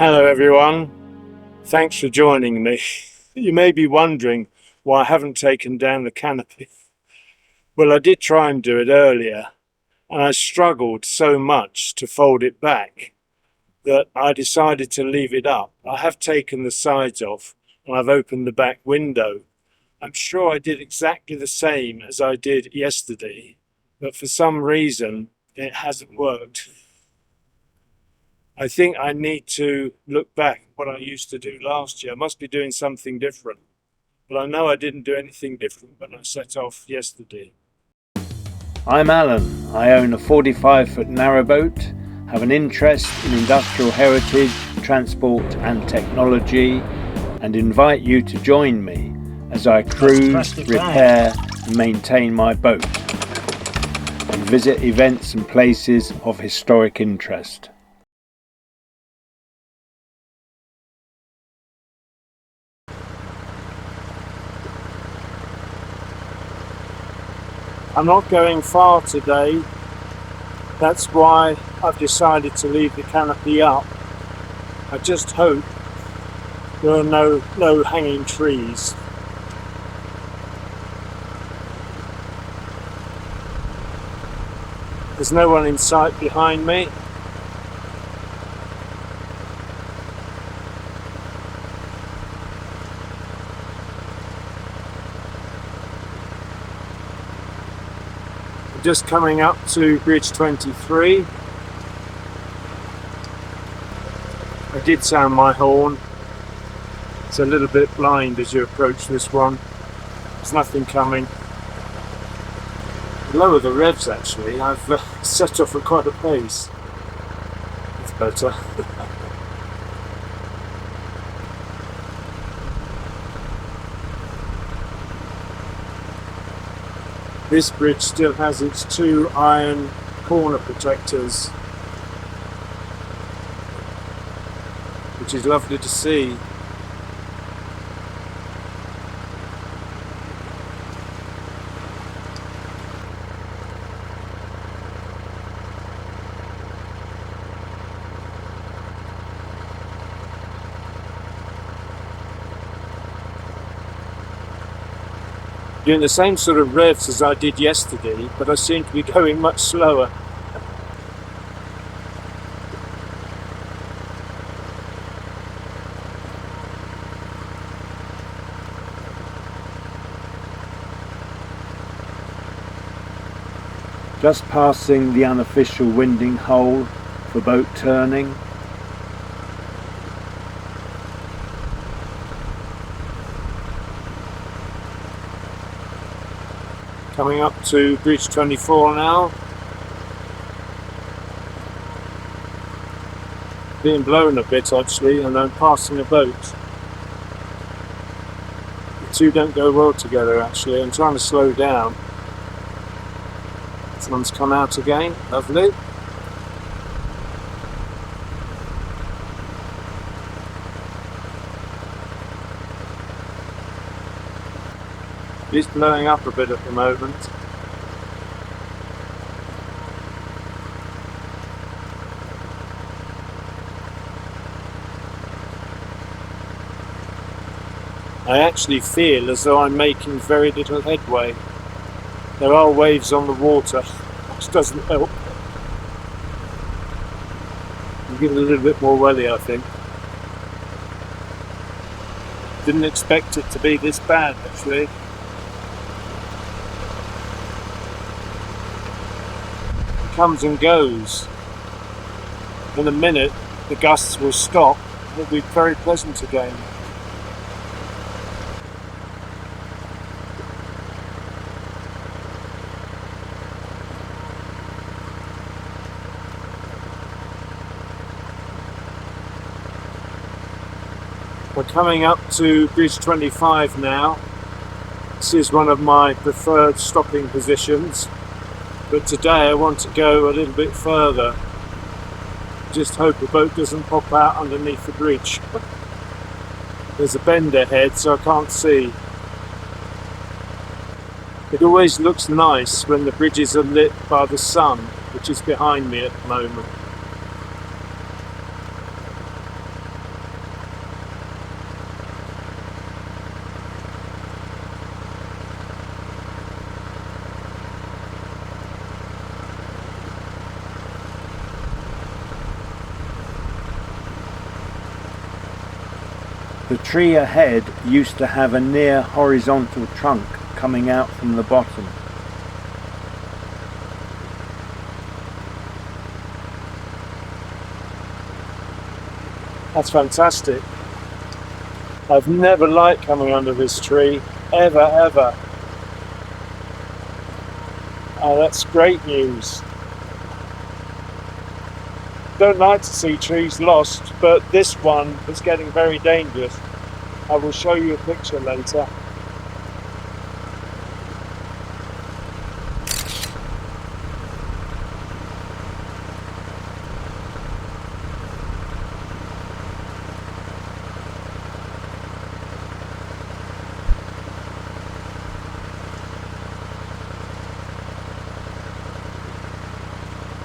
Hello everyone, thanks for joining me. You may be wondering why I haven't taken down the canopy. Well, I did try and do it earlier, and I struggled so much to fold it back that I decided to leave it up. I have taken the sides off and I've opened the back window. I'm sure I did exactly the same as I did yesterday, but for some reason it hasn't worked. I think I need to look back at what I used to do last year. I must be doing something different. But I know I didn't do anything different when I set off yesterday. I'm Alan. I own a 45-foot narrowboat, have an interest in industrial heritage, transport and technology, and invite you to join me as I cruise, repair and maintain my boat, and visit events and places of historic interest. I'm not going far today. That's why I've decided to leave the canopy up. I just hope there are no hanging trees. There's no one in sight behind me. Just coming up to Bridge 23. I did sound my horn. It's a little bit blind as you approach this one. There's nothing coming. Lower the revs actually. I've set off at quite a pace. That's better. This bridge still has its two iron corner protectors, which is lovely to see. Doing the same sort of revs as I did yesterday, but I seem to be going much slower. Just passing the unofficial winding hole for boat turning. Coming up to Bridge 24 now. Being blown a bit actually, and I'm passing a boat. The two don't go well together actually. I'm trying to slow down. This one's come out again, lovely. It's blowing up a bit at the moment. I actually feel as though I'm making very little headway. There are waves on the water, which doesn't help. I'm getting a little bit more welly, I think. Didn't expect it to be this bad actually. Comes and goes. In a minute the gusts will stop. It'll be very pleasant again. We're coming up to Bridge 25 now. This is one of my preferred stopping positions. But today I want to go a little bit further. Just hope the boat doesn't pop out underneath the bridge. There's a bend ahead so I can't see. It always looks nice when the bridges are lit by the sun, which is behind me at the moment. The tree ahead used to have a near horizontal trunk coming out from the bottom. That's fantastic. I've never liked coming under this tree, ever. Oh, that's great news. Don't like to see trees lost, but this one is getting very dangerous. I will show you a picture later.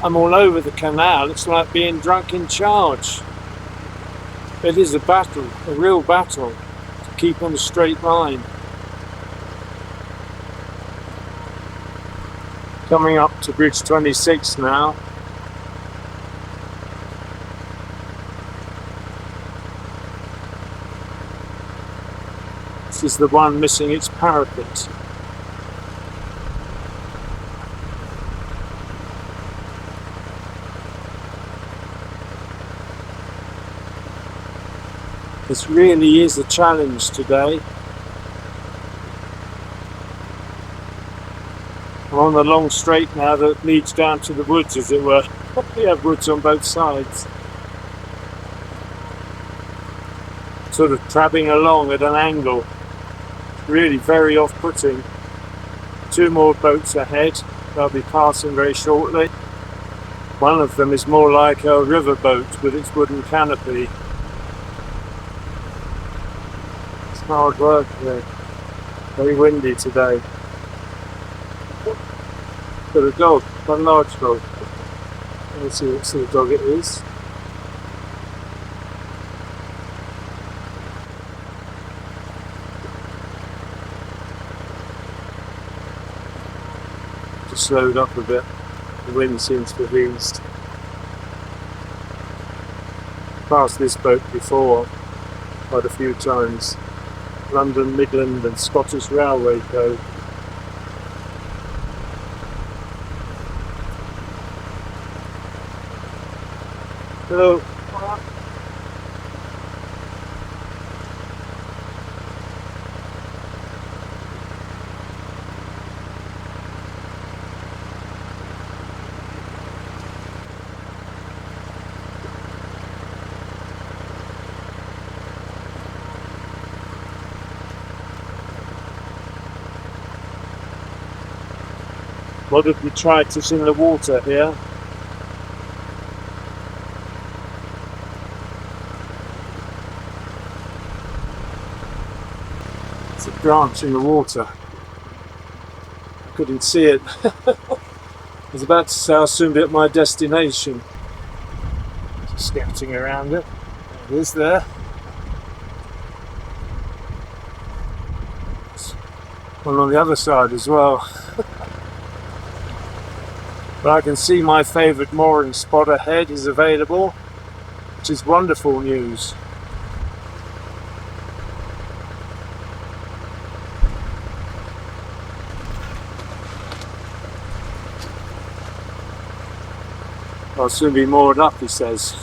I'm all over the canal. It's like being drunk in charge. It is a battle, a real battle, to keep on a straight line. Coming up to Bridge 26 now. This is the one missing its parapet. This really is a challenge today. I'm on the long straight now that leads down to the woods, as it were. We have woods on both sides. Sort of trabbing along at an angle. Really very off-putting. 2 more boats ahead. They'll be passing very shortly. One of them is more like a river boat with its wooden canopy. Hard work here. Very windy today. Got a dog, quite a large dog. Let's see what sort of dog it is. Just slowed up a bit. The wind seems to have eased. Passed this boat before quite a few times. London, Midland and Scottish Railway code. Hello. What if we tried to in the water here? It's a branch in the water. I couldn't see it. I was about to say I'll soon be at my destination. Just scouting around it. There it is there. One on the other side as well. But I can see my favourite mooring spot ahead is available, which is wonderful news. I'll soon be moored up, he says.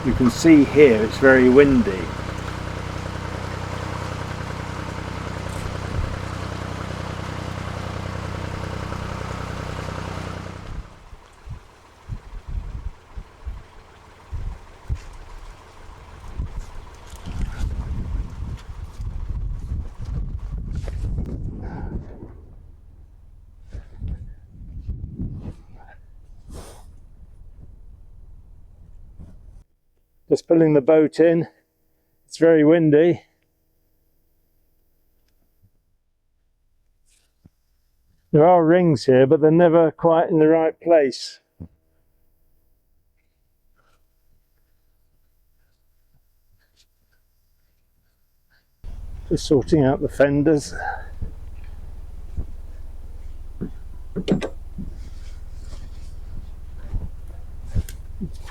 You can see here it's very windy. Just pulling the boat in. It's very windy. There are rings here, but they're never quite in the right place. Just sorting out the fenders.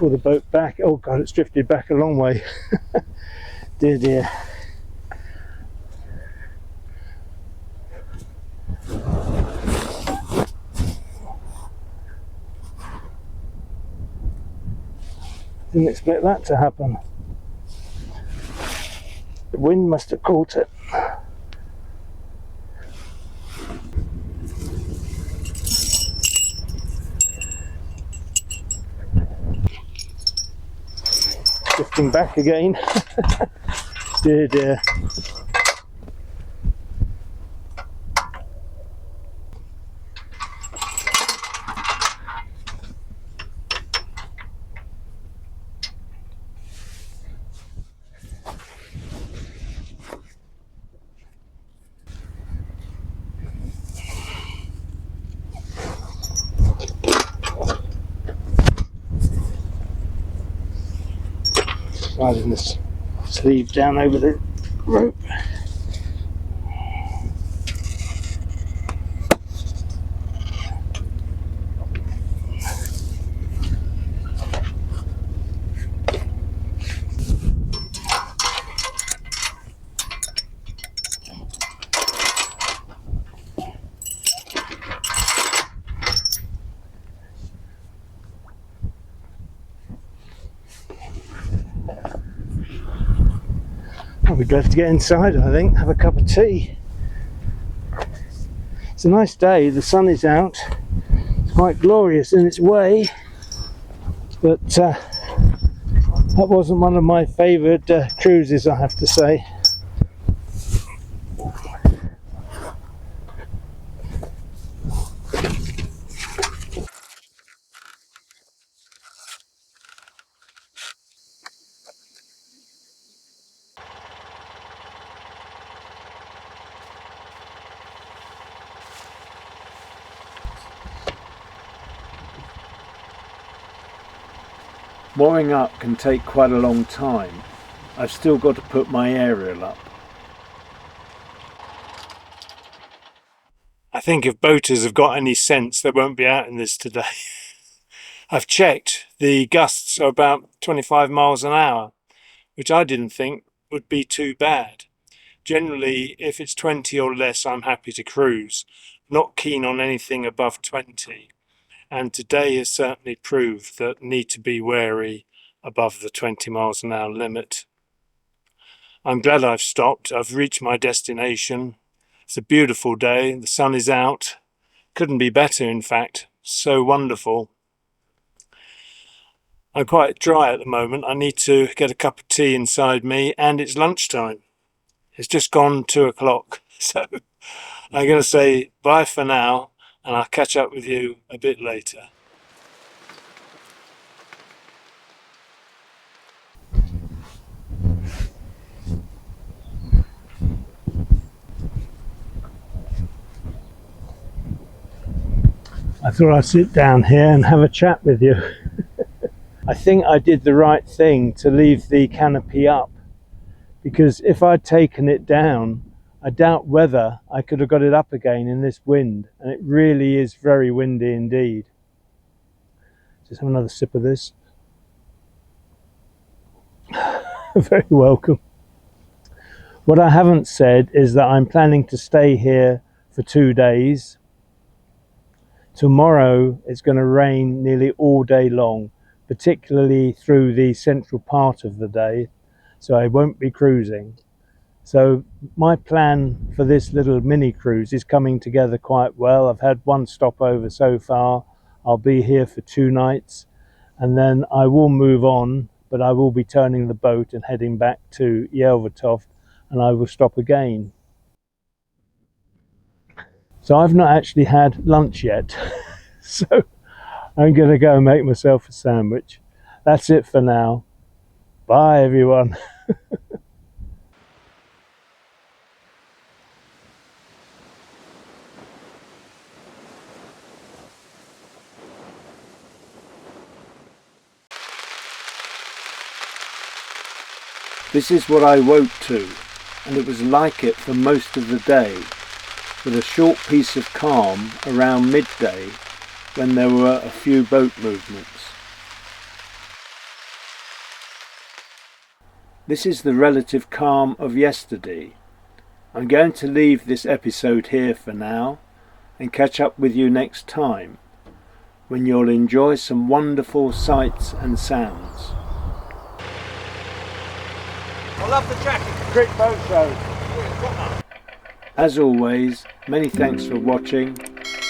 pull the boat back. Oh god, it's drifted back a long way. Dear dear. Didn't expect that to happen. The wind must have caught it. Drifting back again. Dear dear. Sliding this sleeve down over the rope. I'll be glad to get inside, I think, have a cup of tea. It's a nice day, the sun is out, it's quite glorious in its way, but that wasn't one of my favoured cruises, I have to say. Mooring up can take quite a long time. I've still got to put my aerial up. I think if boaters have got any sense, they won't be out in this today. I've checked, the gusts are about 25 miles an hour, which I didn't think would be too bad. Generally, if it's 20 or less, I'm happy to cruise. Not keen on anything above 20. And today has certainly proved that need to be wary above the 20 miles an hour limit. I'm glad I've stopped. I've reached my destination. It's a beautiful day. The sun is out. Couldn't be better, in fact. So wonderful. I'm quite dry at the moment. I need to get a cup of tea inside me, and it's lunchtime. It's just gone 2 o'clock. So I'm going to say bye for now, and I'll catch up with you a bit later. I thought I'd sit down here and have a chat with you. I think I did the right thing to leave the canopy up, because if I'd taken it down, I doubt whether I could have got it up again in this wind, and it really is very windy indeed. Just have another sip of this. Very welcome. What I haven't said is that I'm planning to stay here for 2 days. Tomorrow it's going to rain nearly all day long, particularly through the central part of the day, so I won't be cruising. So my plan for this little mini cruise is coming together quite well. I've had 1 stopover so far. I'll be here for 2 nights, and then I will move on, but I will be turning the boat and heading back to Yelvertoft, and I will stop again. So I've not actually had lunch yet, so I'm going to go and make myself a sandwich. That's it for now. Bye everyone. This is what I woke to, and it was like it for most of the day, with a short piece of calm around midday when there were a few boat movements. This is the relative calm of yesterday. I'm going to leave this episode here for now and catch up with you next time, when you'll enjoy some wonderful sights and sounds. I love the jacket. Quick boat show. As always, many thanks for watching.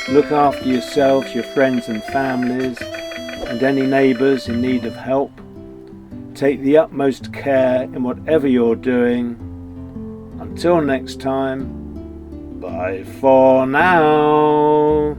Look after yourselves, your friends and families, and any neighbours in need of help. Take the utmost care in whatever you're doing. Until next time, bye for now.